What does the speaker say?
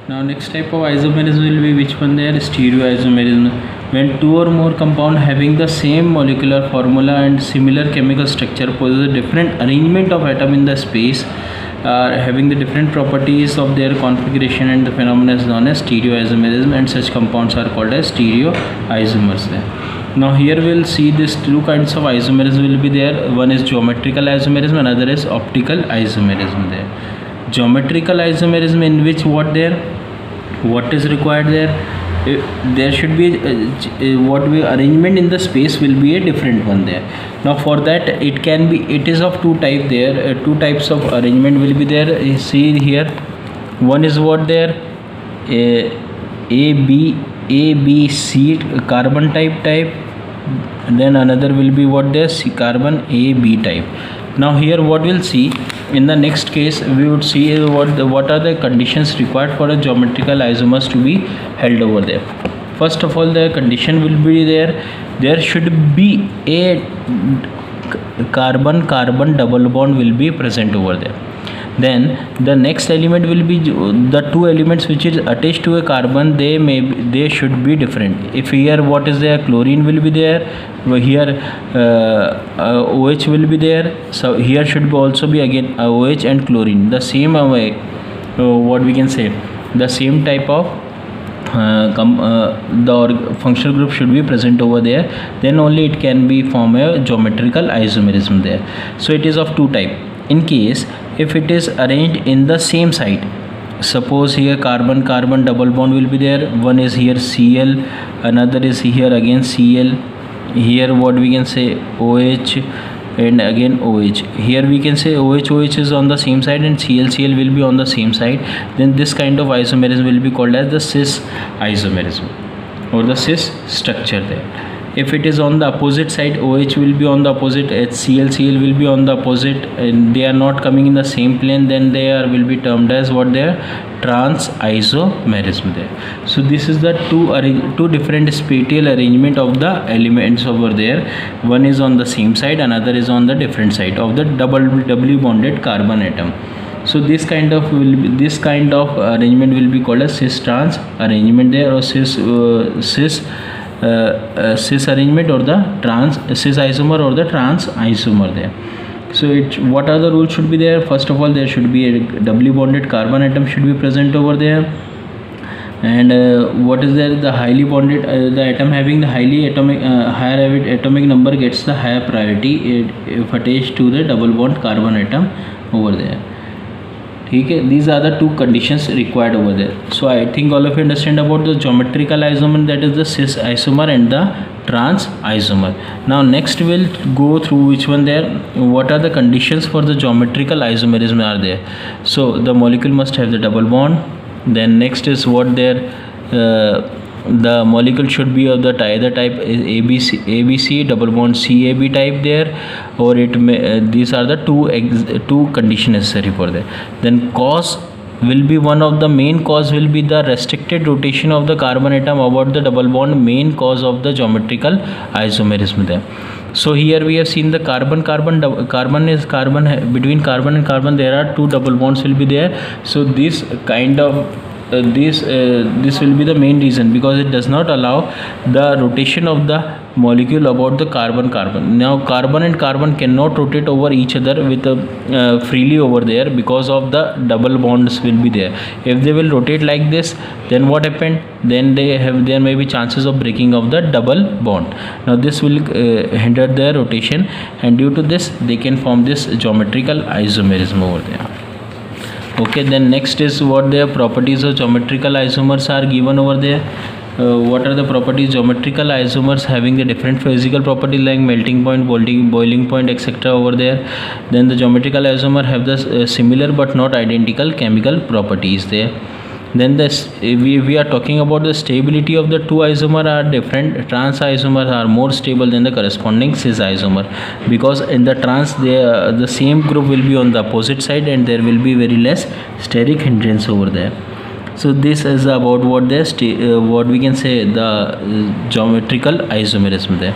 Now next type of isomerism will be which one there? Stereoisomerism. When two or more compound having the same molecular formula and similar chemical structure possess a different arrangement of atom in the space, having the different properties of their configuration, and the phenomenon is known as stereoisomerism, and such compounds are called as stereoisomers there. Now here we'll see these two kinds of isomerism will be there. One is geometrical isomerism, another is optical isomerism there. Geometrical isomerism, in which what is required there should be arrangement in the space will be a different one there. Now for that it is of two type there. Two types of arrangement will be there. You see here, one is what there, A B C carbon type, and then another will be what there, C carbon A B type. Now here what we'll see in the next case, we would see what are the conditions required for a geometrical isomers to be held over there. First of all, the condition will be there should be a carbon double bond will be present over there. Then the next element will be the two elements which is attached to a carbon, they should be different. If here what is there, chlorine will be there, here OH will be there, so here should also be again OH and chlorine, the same what we can say, the same type of the functional group should be present over there, then only it can be form a geometrical isomerism there. So it is of two type. In case if it is arranged in the same site, suppose here carbon double bond will be there, one is here Cl, another is here again Cl, here what we can say OH and again OH, here we can say OH is on the same side and Cl will be on the same side, then this kind of isomerism will be called as the cis isomerism or the cis structure there. If it is on the opposite side, OH will be on the opposite, Cl will be on the opposite, and they are not coming in the same plane, then they will be termed as what they are, trans isomerism there. So this is the two different spatial arrangement of the elements over there. One is on the same side, another is on the different side of the doubly bonded carbon atom. So this kind of arrangement will be called a cis trans arrangement there, or cis arrangement, or the cis isomer or the trans isomer there. So what are the rules should be there? First of all, there should be a doubly bonded carbon atom should be present over there, and what is there, the highly bonded the atom having the higher atomic number gets the higher priority if attached to the double bond carbon atom over there. Okay, these are the two conditions required over there. So I think all of you understand about the geometrical isomer, that is the cis isomer and the trans isomer. Now next we'll go through which one there, what are the conditions for the geometrical isomerism are there. So the molecule must have the double bond, then next is what there, the molecule should be of the either type ABC double bond CAB type there, or it may these are the two conditions necessary for that. Then cause will be one of the main cause will be the restricted rotation of the carbon atom about the double bond, main cause of the geometrical isomerism there. So here we have seen the carbon between carbon and carbon there are two double bonds will be there. So this kind of this will be the main reason, because it does not allow the rotation of the molecule about the carbon. Now carbon and carbon cannot rotate over each other with freely over there, because of the double bonds will be there. If they will rotate like this, then what happened, then there may be chances of breaking of the double bond. Now this will hinder their rotation, and due to this they can form this geometrical isomerism over there. Okay, then next is what the properties of geometrical isomers are given over there. What are the properties? Geometrical isomers having the different physical properties like melting point, boiling point, etc. over there. Then the geometrical isomer have the similar but not identical chemical properties there. Then we are talking about the stability of the two isomer are different. Trans isomers are more stable than the corresponding cis isomer, because in the trans the same group will be on the opposite side and there will be very less steric hindrance over there. So this is about what we can say the geometrical isomerism there.